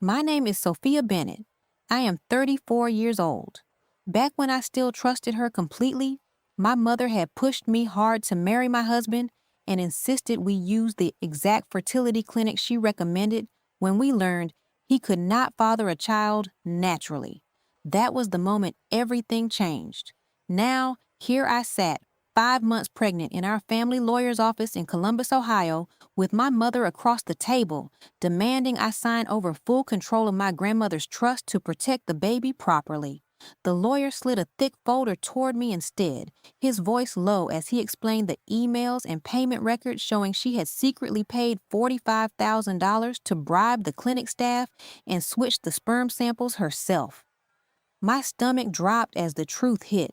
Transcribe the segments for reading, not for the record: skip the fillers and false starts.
My name is Sophia Bennett. I am 34 years old. Back when I still trusted her completely, my mother had pushed me hard to marry my husband and insisted we use the exact fertility clinic she recommended when we learned he could not father a child naturally. That was the moment everything changed. Now, here I sat, 5 months pregnant in our family lawyer's office in Columbus, Ohio, with my mother across the table, demanding I sign over full control of my grandmother's trust to protect the baby properly. The lawyer slid a thick folder toward me instead, his voice low as he explained the emails and payment records showing she had secretly paid $45,000 to bribe the clinic staff and switch the sperm samples herself. My stomach dropped as the truth hit,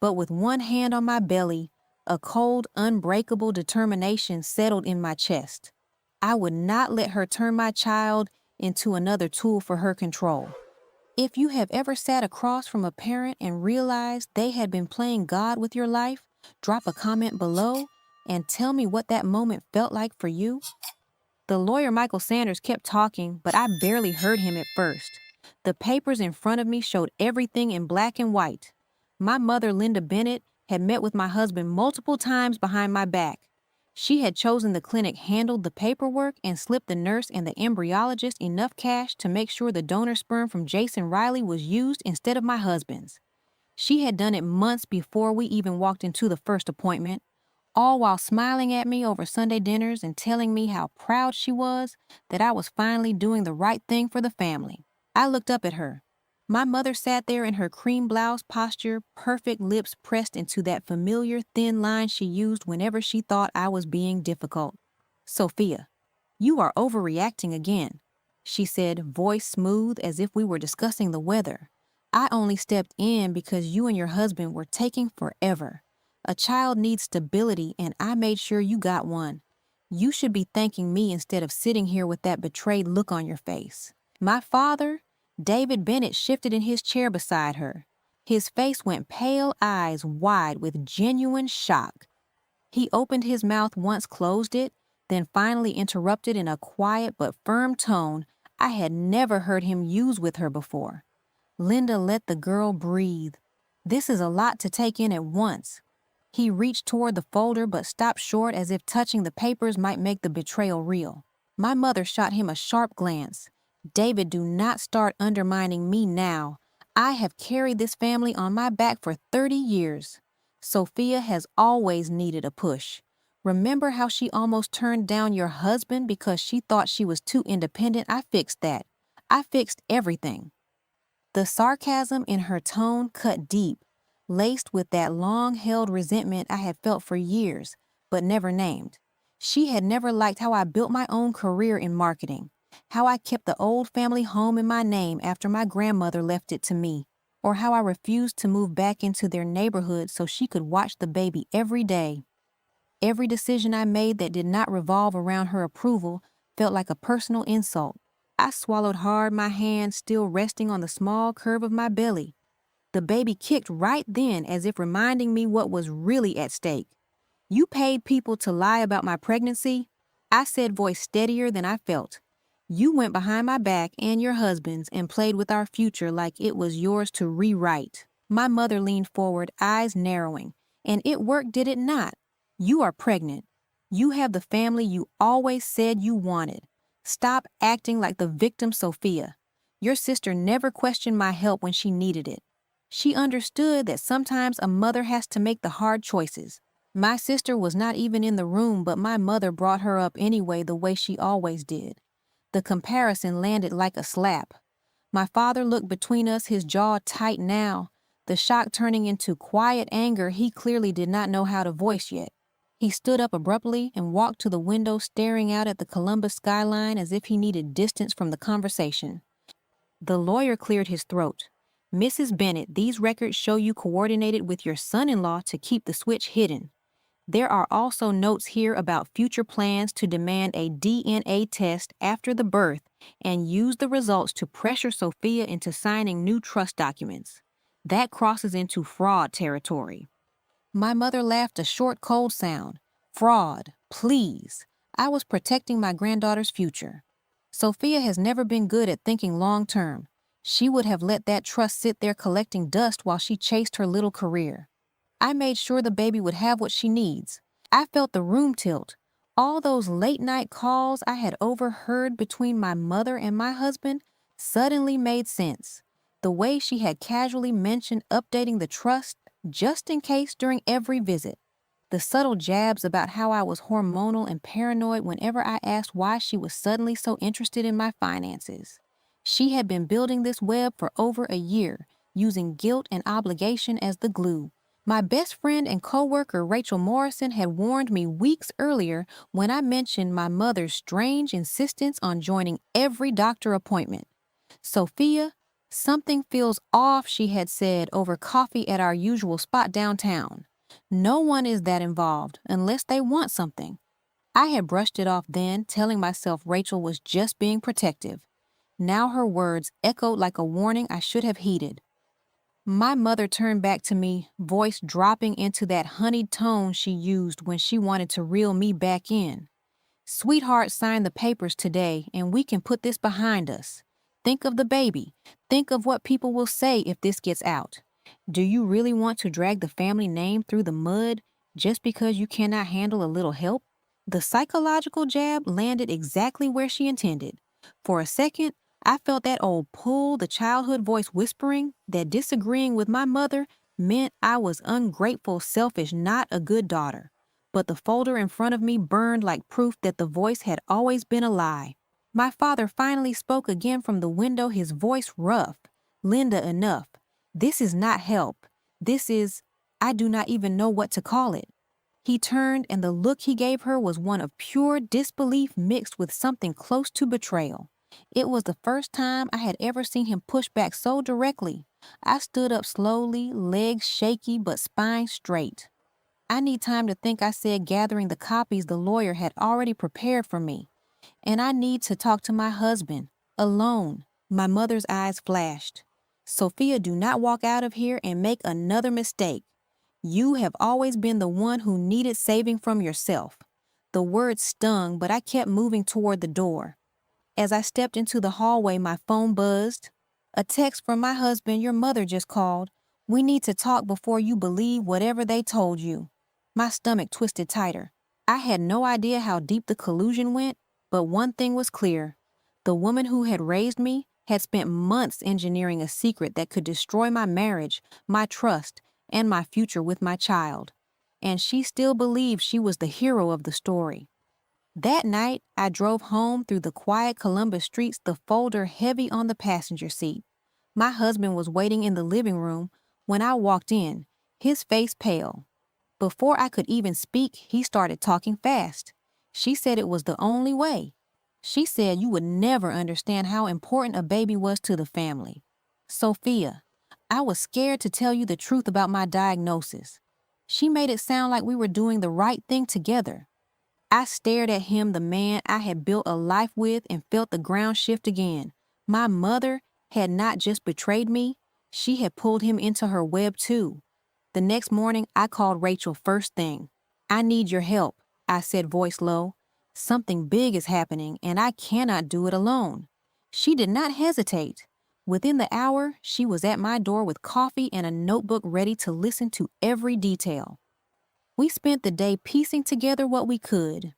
but with one hand on my belly, a cold, unbreakable determination settled in my chest. I would not let her turn my child into another tool for her control. If you have ever sat across from a parent and realized they had been playing God with your life, drop a comment below and tell me what that moment felt like for you. The lawyer Michael Sanders kept talking, but I barely heard him at first. The papers in front of me showed everything in black and white. My mother, Linda Bennett, had met with my husband multiple times behind my back. She had chosen the clinic handled the paperwork and slipped the nurse and the embryologist enough cash to make sure the donor sperm from Jason Riley was used instead of my husband's. She had done it months before we even walked into the first appointment, all while smiling at me over Sunday dinners and telling me how proud she was that I was finally doing the right thing for the family. I looked up at her. My mother sat there in her cream blouse posture, perfect lips pressed into that familiar thin line she used whenever she thought I was being difficult. "Sophia, you are overreacting again," she said, voice smooth as if we were discussing the weather. "I only stepped in because you and your husband were taking forever. A child needs stability, and I made sure you got one. You should be thanking me instead of sitting here with that betrayed look on your face." My father, David Bennett, shifted in his chair beside her. His face went pale, eyes wide with genuine shock. He opened his mouth once, closed it, then finally interrupted in a quiet but firm tone I had never heard him use with her before. "Linda, let the girl breathe. This is a lot to take in at once." He reached toward the folder but stopped short as if touching the papers might make the betrayal real. My mother shot him a sharp glance. "David, do not start undermining me now. I have carried this family on my back for 30 years. Sophia has always needed a push. Remember how she almost turned down your husband because she thought she was too independent? I fixed that. I fixed everything." The sarcasm in her tone cut deep, laced with that long-held resentment I had felt for years, but never named. She had never liked how I built my own career in marketing, how I kept the old family home in my name after my grandmother left it to me, or how I refused to move back into their neighborhood so she could watch the baby every day. Every decision I made that did not revolve around her approval felt like a personal insult. I swallowed hard, my hand still resting on the small curve of my belly. The baby kicked right then as if reminding me what was really at stake. "You paid people to lie about my pregnancy?" I said, voice steadier than I felt. "You went behind my back and your husband's and played with our future like it was yours to rewrite." My mother leaned forward, eyes narrowing. "And it worked, did it not? You are pregnant. You have the family you always said you wanted. Stop acting like the victim, Sophia. Your sister never questioned my help when she needed it. She understood that sometimes a mother has to make the hard choices. My sister was not even in the room, but my mother brought her up anyway the way she always did." The comparison landed like a slap. My father looked between us, his jaw tight now, the shock turning into quiet anger he clearly did not know how to voice yet. He stood up abruptly and walked to the window, staring out at the Columbus skyline as if he needed distance from the conversation. The lawyer cleared his throat. "Mrs. Bennett, these records show you coordinated with your son-in-law to keep the switch hidden. There are also notes here about future plans to demand a DNA test after the birth and use the results to pressure Sophia into signing new trust documents. That crosses into fraud territory." My mother laughed a short, cold sound. "Fraud, please. I was protecting my granddaughter's future." Sophia has never been good at thinking long term. She would have let that trust sit there collecting dust while she chased her little career. I made sure the baby would have what she needs. I felt the room tilt. All those late night calls I had overheard between my mother and my husband suddenly made sense. The way she had casually mentioned updating the trust just in case during every visit. The subtle jabs about how I was hormonal and paranoid whenever I asked why she was suddenly so interested in my finances. She had been building this web for over a year, using guilt and obligation as the glue. My best friend and coworker Rachel Morrison had warned me weeks earlier when I mentioned my mother's strange insistence on joining every doctor appointment. Sophia, something feels off, she had said over coffee at our usual spot downtown. No one is that involved unless they want something. I had brushed it off then, telling myself Rachel was just being protective. Now her words echoed like a warning I should have heeded. My mother turned back to me, voice dropping into that honeyed tone she used when she wanted to reel me back in. Sweetheart signed the papers today, and we can put this behind us. Think of the baby. Think of what people will say if this gets out. Do you really want to drag the family name through the mud just because you cannot handle a little help? The psychological jab landed exactly where she intended. For a second, I felt that old pull, the childhood voice whispering that disagreeing with my mother meant I was ungrateful, selfish, not a good daughter. But the folder in front of me burned like proof that the voice had always been a lie. My father finally spoke again from the window, his voice rough. Linda, enough. This is not help. This is, I do not even know what to call it. He turned, and the look he gave her was one of pure disbelief mixed with something close to betrayal. It was the first time I had ever seen him push back so directly. I stood up slowly, legs shaky but spine straight. I need time to think, I said, gathering the copies the lawyer had already prepared for me. And I need to talk to my husband, alone. My mother's eyes flashed. Sophia, do not walk out of here and make another mistake. You have always been the one who needed saving from yourself. The words stung, but I kept moving toward the door. As I stepped into the hallway, my phone buzzed. A text from my husband. Your mother just called. We need to talk before you believe whatever they told you. My stomach twisted tighter. I had no idea how deep the collusion went, but one thing was clear. The woman who had raised me had spent months engineering a secret that could destroy my marriage, my trust, and my future with my child. And she still believed she was the hero of the story. That night, I drove home through the quiet Columbus streets, the folder heavy on the passenger seat. My husband was waiting in the living room when I walked in, his face pale. Before I could even speak, he started talking fast. She said it was the only way. She said you would never understand how important a baby was to the family. Sophia, I was scared to tell you the truth about my diagnosis. She made it sound like we were doing the right thing together. I stared at him, the man I had built a life with, and felt the ground shift again. My mother had not just betrayed me, she had pulled him into her web too. The next morning, I called Rachel first thing. I need your help, I said, voice low. Something big is happening, and I cannot do it alone. She did not hesitate. Within the hour, she was at my door with coffee and a notebook ready to listen to every detail. We spent the day piecing together what we could.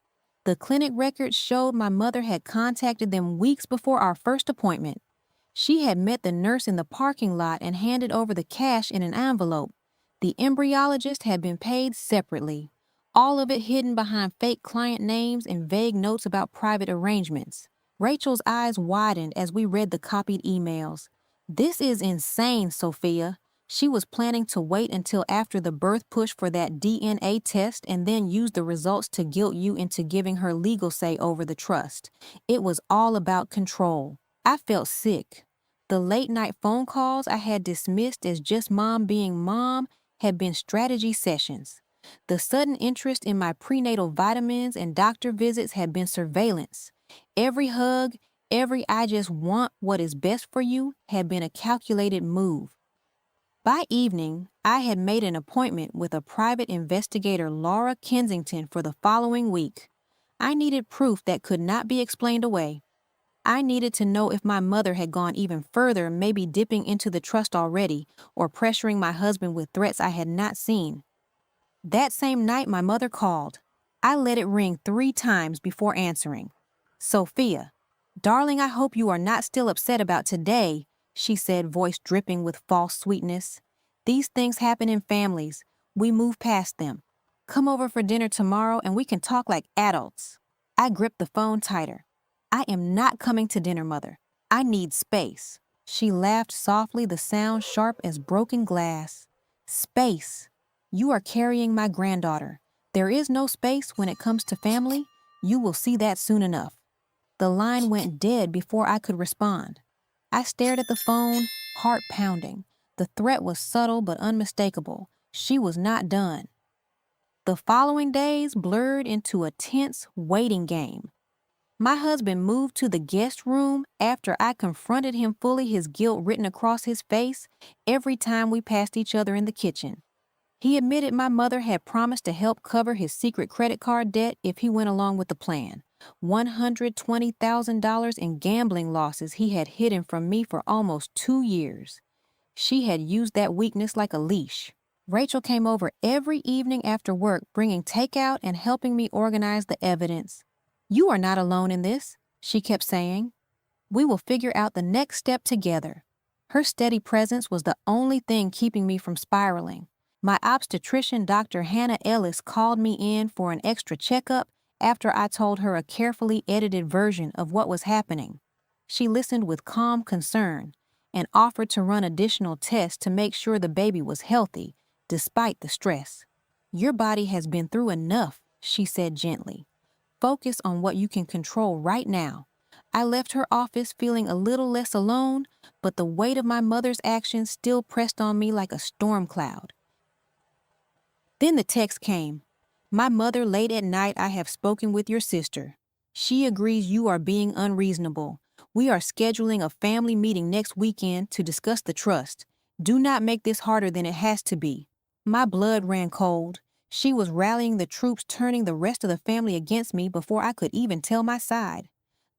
The clinic records showed my mother had contacted them weeks before our first appointment. She had met the nurse in the parking lot and handed over the cash in an envelope. The embryologist had been paid separately, all of it hidden behind fake client names and vague notes about private arrangements. Rachel's eyes widened as we read the copied emails. This is insane, Sophia. She was planning to wait until after the birth push for that DNA test and then use the results to guilt you into giving her legal say over the trust. It was all about control. I felt sick. The late-night phone calls I had dismissed as just mom being mom had been strategy sessions. The sudden interest in my prenatal vitamins and doctor visits had been surveillance. Every hug, every I just want what is best for you had been a calculated move. By evening, I had made an appointment with a private investigator, Laura Kensington, for the following week. I needed proof that could not be explained away. I needed to know if my mother had gone even further, maybe dipping into the trust already, or pressuring my husband with threats I had not seen. That same night, my mother called. I let it ring 3 times before answering. "Sophia, darling, I hope you are not still upset about today," she said, voice dripping with false sweetness. "These things happen in families. We move past them. Come over for dinner tomorrow and we can talk like adults." I gripped the phone tighter. "I am not coming to dinner, Mother. I need space." She laughed softly, the sound sharp as broken glass. "Space. You are carrying my granddaughter. There is no space when it comes to family. You will see that soon enough." The line went dead before I could respond. I stared at the phone, heart pounding. The threat was subtle but unmistakable. She was not done. The following days blurred into a tense waiting game. My husband moved to the guest room after I confronted him fully, his guilt written across his face every time we passed each other in the kitchen. He admitted my mother had promised to help cover his secret credit card debt if he went along with the plan. $120,000 in gambling losses he had hidden from me for almost 2 years. She had used that weakness like a leash. Rachel came over every evening after work, bringing takeout and helping me organize the evidence. "You are not alone in this," she kept saying. "We will figure out the next step together." Her steady presence was the only thing keeping me from spiraling. My obstetrician, Dr. Hannah Ellis, called me in for an extra checkup after I told her a carefully edited version of what was happening. She listened with calm concern and offered to run additional tests to make sure the baby was healthy, despite the stress. "Your body has been through enough," she said gently. "Focus on what you can control right now." I left her office feeling a little less alone, but the weight of my mother's actions still pressed on me like a storm cloud. Then the text came. "My mother, late at night, I have spoken with your sister. She agrees you are being unreasonable. We are scheduling a family meeting next weekend to discuss the trust. Do not make this harder than it has to be." My blood ran cold. She was rallying the troops, turning the rest of the family against me before I could even tell my side.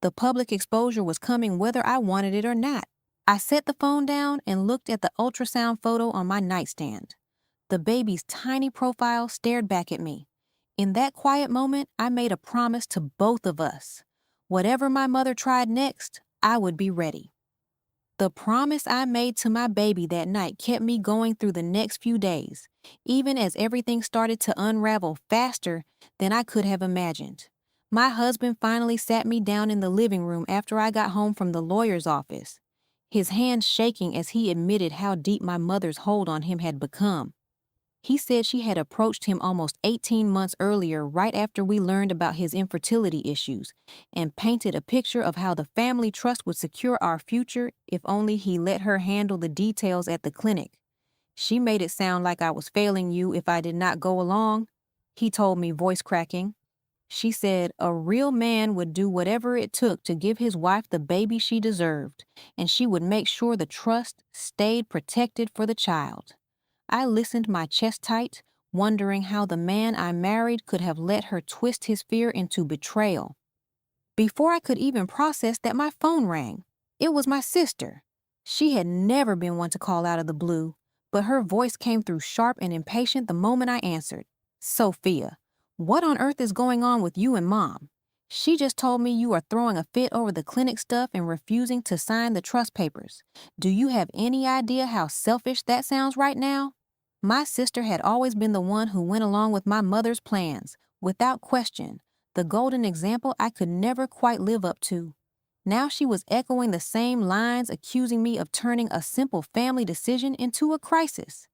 The public exposure was coming whether I wanted it or not. I set the phone down and looked at the ultrasound photo on my nightstand. The baby's tiny profile stared back at me. In that quiet moment, I made a promise to both of us. Whatever my mother tried next, I would be ready. The promise I made to my baby that night kept me going through the next few days, even as everything started to unravel faster than I could have imagined. My husband finally sat me down in the living room after I got home from the lawyer's office, his hands shaking as he admitted how deep my mother's hold on him had become. He said she had approached him almost 18 months earlier, right after we learned about his infertility issues, and painted a picture of how the family trust would secure our future if only he let her handle the details at the clinic. "She made it sound like I was failing you if I did not go along," he told me, voice cracking. "She said a real man would do whatever it took to give his wife the baby she deserved, and she would make sure the trust stayed protected for the child." I listened, my chest tight, wondering how the man I married could have let her twist his fear into betrayal. Before I could even process that, my phone rang. It was my sister. She had never been one to call out of the blue, but her voice came through sharp and impatient the moment I answered. "Sophia, what on earth is going on with you and Mom? She just told me you are throwing a fit over the clinic stuff and refusing to sign the trust papers. Do you have any idea how selfish that sounds right now?" My sister had always been the one who went along with my mother's plans, without question, the golden example I could never quite live up to. Now she was echoing the same lines, accusing me of turning a simple family decision into a crisis.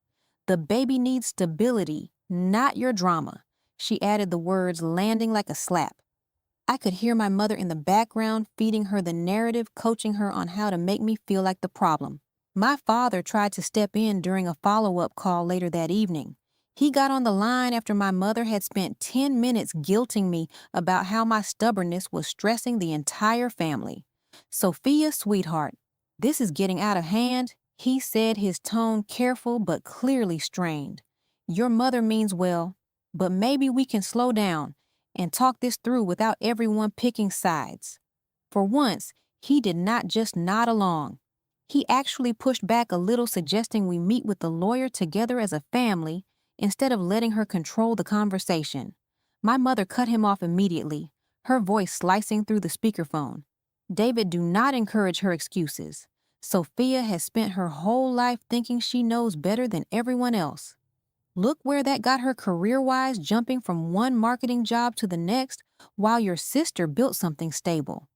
"The baby needs stability, not your drama," she added, the words landing like a slap. I could hear my mother in the background, feeding her the narrative, coaching her on how to make me feel like the problem. My father tried to step in during a follow-up call later that evening. He got on the line after my mother had spent 10 minutes guilting me about how my stubbornness was stressing the entire family. "Sophia, sweetheart, this is getting out of hand," he said, his tone careful but clearly strained. "Your mother means well, but maybe we can slow down and talk this through without everyone picking sides." For once, He did not just nod along. He actually pushed back a little, suggesting we meet with the lawyer together as a family instead of letting her control the conversation. My mother cut him off immediately, her voice slicing through the speakerphone. David, do not encourage her excuses. Sophia has spent her whole life thinking she knows better than everyone else. Look where that got her career-wise, jumping from one marketing job to the next, while your sister built something stable.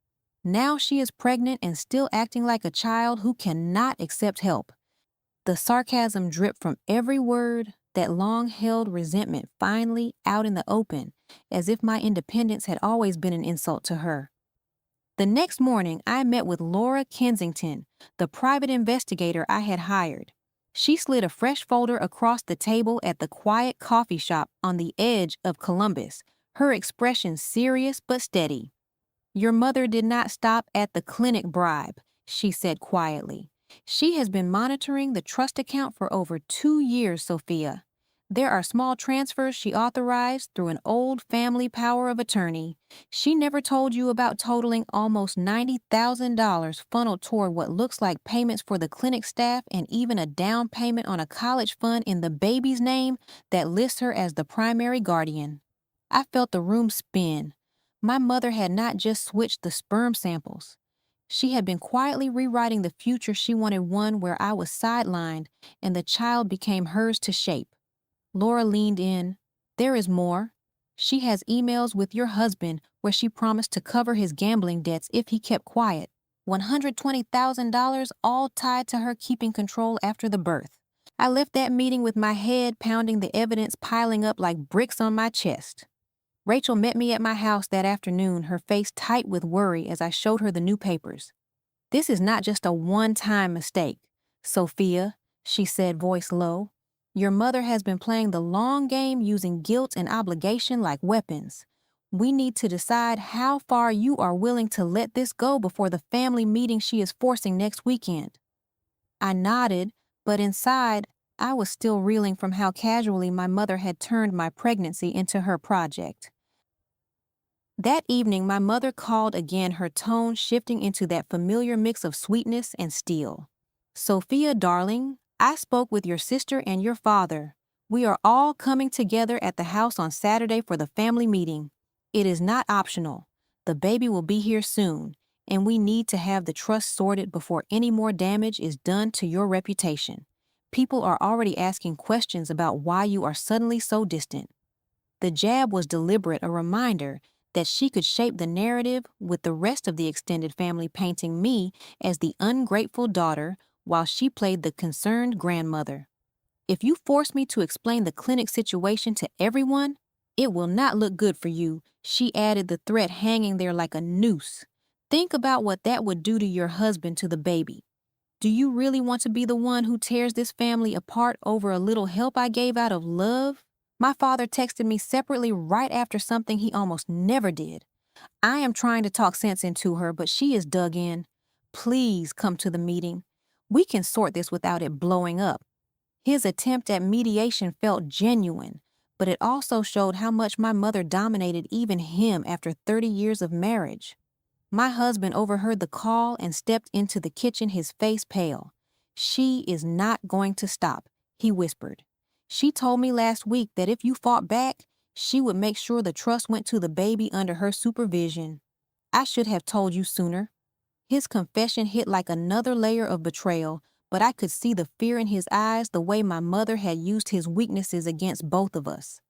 Now she is pregnant and still acting like a child who cannot accept help. The sarcasm dripped from every word, that long-held resentment finally out in the open, as if my independence had always been an insult to her. The next morning, I met with Laura Kensington, the private investigator I had hired. She slid a fresh folder across the table at the quiet coffee shop on the edge of Columbus, her expression serious but steady. Your mother did not stop at the clinic bribe, she said quietly. She has been monitoring the trust account for over 2 years, Sophia. There are small transfers she authorized through an old family power of attorney. She never told you about totaling almost $90,000 funneled toward what looks like payments for the clinic staff and even a down payment on a college fund in the baby's name that lists her as the primary guardian. I felt the room spin. My mother had not just switched the sperm samples. She had been quietly rewriting the future she wanted, one where I was sidelined and the child became hers to shape. Laura leaned in. There is more. She has emails with your husband where she promised to cover his gambling debts if he kept quiet. $120,000, all tied to her keeping control after the birth. I left that meeting with my head pounding, the evidence piling up like bricks on my chest. Rachel met me at my house that afternoon, her face tight with worry as I showed her the new papers. This is not just a one-time mistake, Sophia, she said, voice low. Your mother has been playing the long game, using guilt and obligation like weapons. We need to decide how far you are willing to let this go before the family meeting she is forcing next weekend. I nodded, but inside, I was still reeling from how casually my mother had turned my pregnancy into her project. That evening, my mother called again, her tone shifting into that familiar mix of sweetness and steel. Sophia, darling, I spoke with your sister and your father. We are all coming together at the house on Saturday for the family meeting. It is not optional. The baby will be here soon, and we need to have the trust sorted before any more damage is done to your reputation. People are already asking questions about why you are suddenly so distant. The jab was deliberate, a reminder that she could shape the narrative, with the rest of the extended family painting me as the ungrateful daughter while she played the concerned grandmother. If you force me to explain the clinic situation to everyone, it will not look good for you, she added, the threat hanging there like a noose. Think about what that would do to your husband, to the baby. Do you really want to be the one who tears this family apart over a little help I gave out of love? My father texted me separately right after something he almost never did. I am trying to talk sense into her, but she is dug in. Please come to the meeting. We can sort this without it blowing up. His attempt at mediation felt genuine, but it also showed how much my mother dominated even him after 30 years of marriage. My husband overheard the call and stepped into the kitchen, his face pale. She is not going to stop, he whispered. She told me last week that if you fought back, she would make sure the trust went to the baby under her supervision. I should have told you sooner. His confession hit like another layer of betrayal, but I could see the fear in his eyes, the way my mother had used his weaknesses against both of us.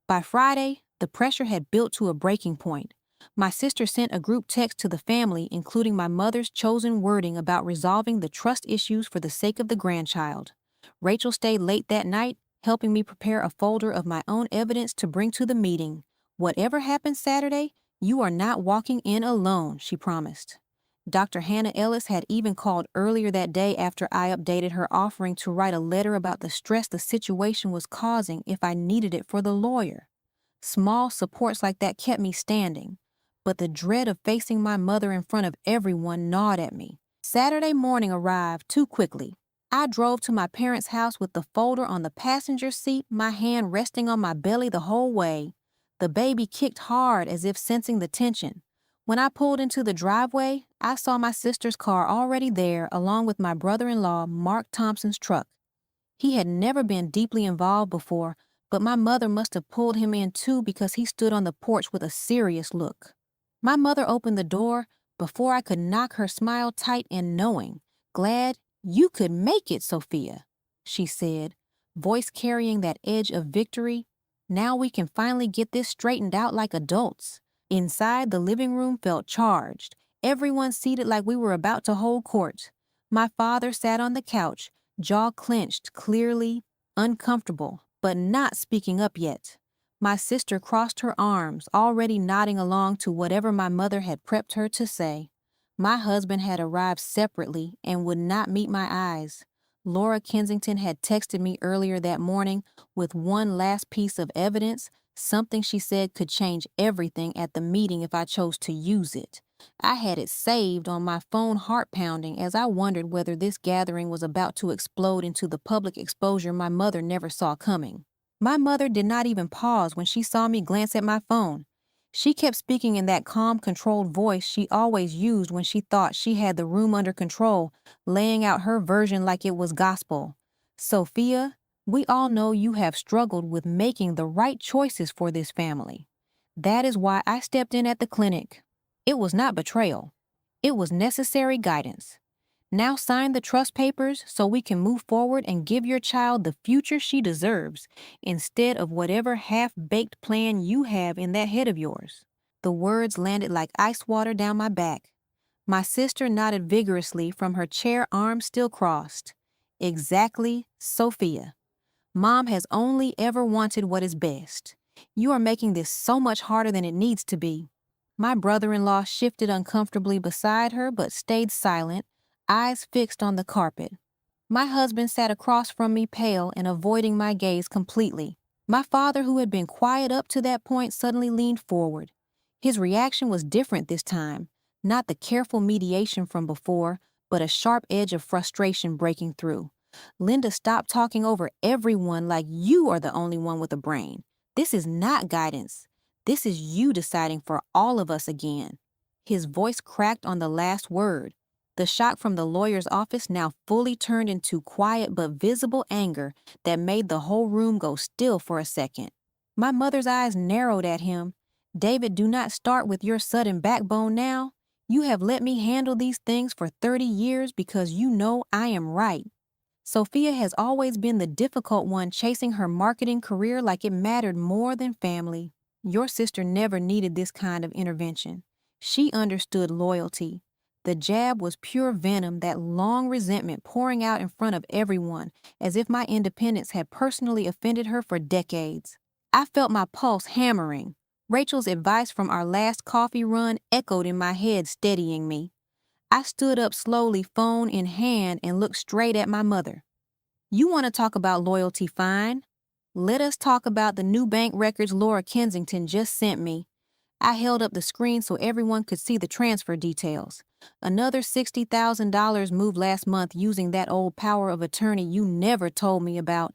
By Friday, the pressure had built to a breaking point. My sister sent a group text to the family, including my mother's chosen wording about resolving the trust issues for the sake of the grandchild. Rachel stayed late that night, helping me prepare a folder of my own evidence to bring to the meeting. Whatever happens Saturday, you are not walking in alone, she promised. Dr. Hannah Ellis had even called earlier that day after I updated her, offering to write a letter about the stress the situation was causing if I needed it for the lawyer. Small supports like that kept me standing, but the dread of facing my mother in front of everyone gnawed at me. Saturday morning arrived too quickly. I drove to my parents' house with the folder on the passenger seat, my hand resting on my belly the whole way. The baby kicked hard, as if sensing the tension. When I pulled into the driveway, I saw my sister's car already there along with my brother-in-law, Mark Thompson's truck. He had never been deeply involved before, but my mother must have pulled him in too because he stood on the porch with a serious look. My mother opened the door before I could knock her smile tight and knowing. "Glad you could make it, Sophia," she said, voice carrying that edge of victory. "Now we can finally get this straightened out like adults." Inside, the living room felt charged, everyone seated like we were about to hold court. My father sat on the couch, jaw clenched, clearly uncomfortable, but not speaking up yet. My sister crossed her arms, already nodding along to whatever my mother had prepped her to say. My husband had arrived separately and would not meet my eyes. Laura Kensington had texted me earlier that morning with one last piece of evidence, something she said could change everything at the meeting if I chose to use it. I had it saved on my phone, heart pounding, as I wondered whether this gathering was about to explode into the public exposure my mother never saw coming. My mother did not even pause when she saw me glance at my phone. She kept speaking in that calm, controlled voice she always used when she thought she had the room under control, laying out her version like it was gospel. "Sophia, we all know you have struggled with making the right choices for this family. That is why I stepped in at the clinic. It was not betrayal. It was necessary guidance. Now sign the trust papers so we can move forward and give your child the future she deserves, instead of whatever half-baked plan you have in that head of yours." The words landed like ice water down my back. My sister nodded vigorously from her chair, arms still crossed. "Exactly, Sophia. Mom has only ever wanted what is best. You are making this so much harder than it needs to be." My brother-in-law shifted uncomfortably beside her but stayed silent, eyes fixed on the carpet. My husband sat across from me, pale and avoiding my gaze completely. My father, who had been quiet up to that point, suddenly leaned forward. His reaction was different this time, not the careful mediation from before, but a sharp edge of frustration breaking through. "Linda, stop talking over everyone like you are the only one with a brain. This is not guidance. This is you deciding for all of us again." His voice cracked on the last word. The shock from the lawyer's office now fully turned into quiet but visible anger that made the whole room go still for a second. My mother's eyes narrowed at him. "David, do not start with your sudden backbone now. You have let me handle these things for 30 years because you know I am right. Sophia has always been the difficult one, chasing her marketing career like it mattered more than family. Your sister never needed this kind of intervention. She understood loyalty. The jab was pure venom, that long resentment pouring out in front of everyone, as if my independence had personally offended her for decades. I felt my pulse hammering. Rachel's advice from our last coffee run echoed in my head, steadying me. I stood up slowly, phone in hand, and looked straight at my mother. "You want to talk about loyalty, fine. Let us talk about the new bank records Laura Kensington just sent me." I held up the screen so everyone could see the transfer details. "Another $60,000 moved last month using that old power of attorney you never told me about.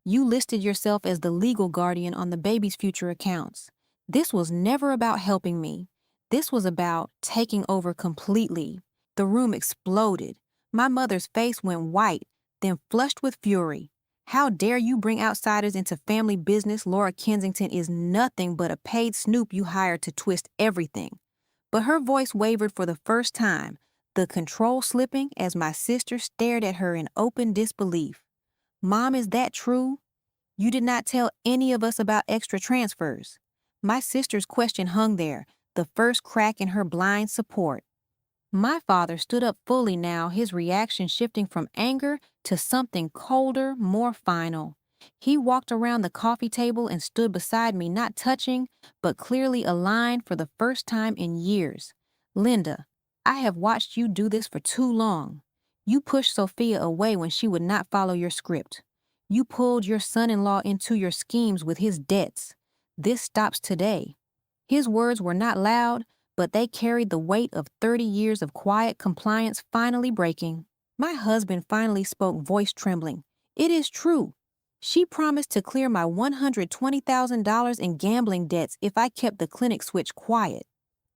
You listed yourself as the legal guardian on the baby's future accounts. This was never about helping me. This was about taking over completely." The room exploded. My mother's face went white, then flushed with fury. "How dare you bring outsiders into family business? Laura Kensington is nothing but a paid snoop you hired to twist everything." But her voice wavered for the first time, the control slipping as my sister stared at her in open disbelief. "Mom, is that true? You did not tell any of us about extra transfers." My sister's question hung there, the first crack in her blind support. My father stood up fully now, his reaction shifting from anger to something colder, more final. He walked around the coffee table and stood beside me, not touching, but clearly aligned for the first time in years. "Linda, I have watched you do this for too long. You pushed Sophia away when she would not follow your script. You pulled your son-in-law into your schemes with his debts. This stops today." His words were not loud, but they carried the weight of 30 years of quiet compliance finally breaking. My husband finally spoke, voice trembling. "It is true. She promised to clear my $120,000 in gambling debts if I kept the clinic switch quiet."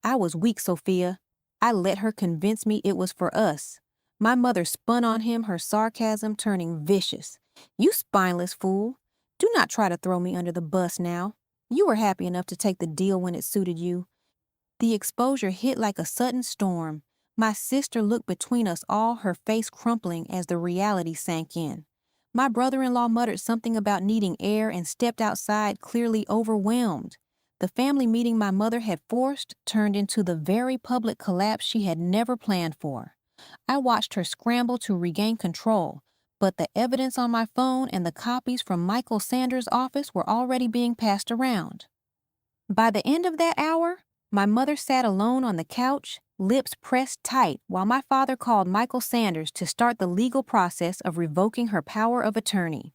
I was weak, Sophia. I let her convince me it was for us. My mother spun on him, her sarcasm turning vicious. You spineless fool. Do not try to throw me under the bus now. You were happy enough to take the deal when it suited you. The exposure hit like a sudden storm. My sister looked between us all, her face crumpling as the reality sank in. My brother-in-law muttered something about needing air and stepped outside, clearly overwhelmed. The family meeting my mother had forced turned into the very public collapse she had never planned for. I watched her scramble to regain control, but the evidence on my phone and the copies from Michael Sanders' office were already being passed around. By the end of that hour, my mother sat alone on the couch, lips pressed tight, while my father called Michael Sanders to start the legal process of revoking her power of attorney.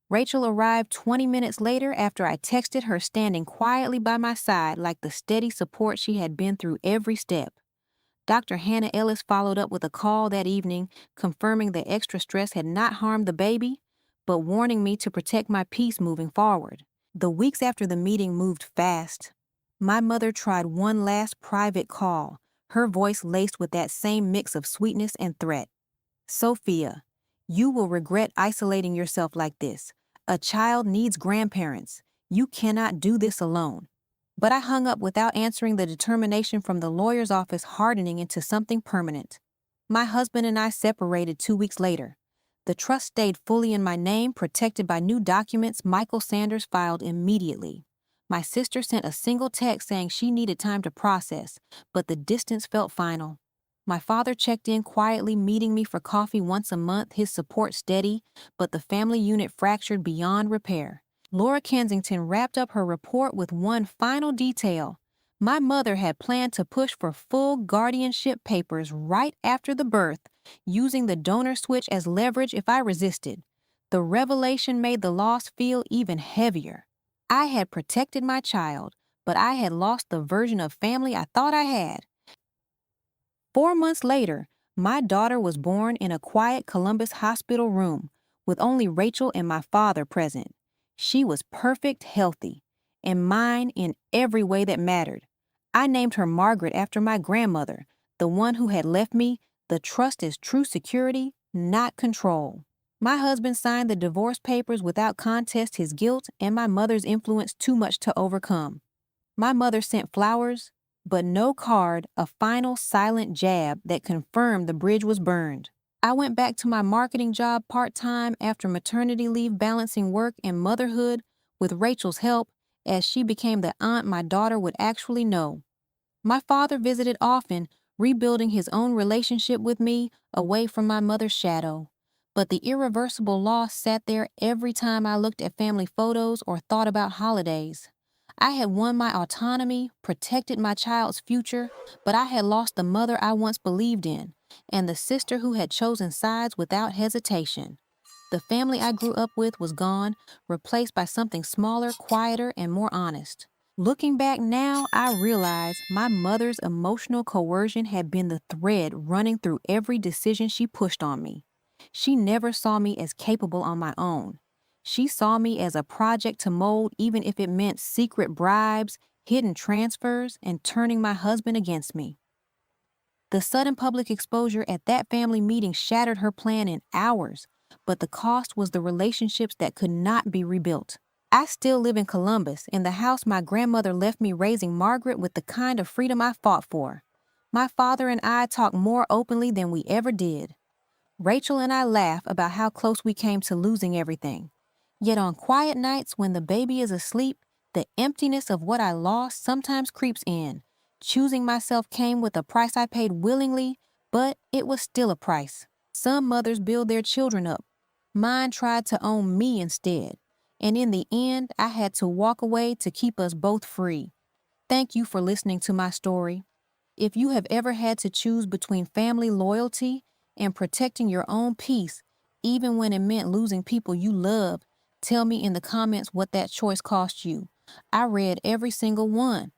Rachel arrived 20 minutes later after I texted her, standing quietly by my side like the steady support she had been through every step. Dr. Hannah Ellis followed up with a call that evening, confirming the extra stress had not harmed the baby, but warning me to protect my peace moving forward. The weeks after the meeting moved fast. My mother tried one last private call, her voice laced with that same mix of sweetness and threat. Sophia, you will regret isolating yourself like this. A child needs grandparents. You cannot do this alone. But I hung up without answering, the determination from the lawyer's office hardening into something permanent. My husband and I separated 2 weeks later. The trust stayed fully in my name, protected by new documents Michael Sanders filed immediately. My sister sent a single text saying she needed time to process, but the distance felt final. My father checked in quietly, meeting me for coffee once a month, his support steady, but the family unit fractured beyond repair. Laura Kensington wrapped up her report with one final detail. My mother had planned to push for full guardianship papers right after the birth, using the donor switch as leverage if I resisted. The revelation made the loss feel even heavier. I had protected my child, but I had lost the version of family I thought I had. 4 months later, my daughter was born in a quiet Columbus hospital room, with only Rachel and my father present. She was perfect, healthy, and mine in every way that mattered. I named her Margaret after my grandmother, the one who had left me the trust as true security, not control. My husband signed the divorce papers without contest, his guilt and my mother's influence too much to overcome. My mother sent flowers, but no card, a final silent jab that confirmed the bridge was burned. I went back to my marketing job part-time after maternity leave, balancing work and motherhood with Rachel's help as she became the aunt my daughter would actually know. My father visited often, rebuilding his own relationship with me away from my mother's shadow. But the irreversible loss sat there every time I looked at family photos or thought about holidays. I had won my autonomy, protected my child's future, but I had lost the mother I once believed in, and the sister who had chosen sides without hesitation. The family I grew up with was gone, replaced by something smaller, quieter, and more honest. Looking back now, I realize my mother's emotional coercion had been the thread running through every decision she pushed on me. She never saw me as capable on my own. She saw me as a project to mold, even if it meant secret bribes, hidden transfers, and turning my husband against me. The sudden public exposure at that family meeting shattered her plan in hours, but the cost was the relationships that could not be rebuilt. I still live in Columbus, in the house my grandmother left me, raising Margaret with the kind of freedom I fought for. My father and I talk more openly than we ever did. Rachel and I laugh about how close we came to losing everything. Yet on quiet nights when the baby is asleep, the emptiness of what I lost sometimes creeps in. Choosing myself came with a price I paid willingly, but it was still a price. Some mothers build their children up. Mine tried to own me instead. And in the end, I had to walk away to keep us both free. Thank you for listening to my story. If you have ever had to choose between family loyalty and protecting your own peace, even when it meant losing people you love, tell me in the comments what that choice cost you. I read every single one,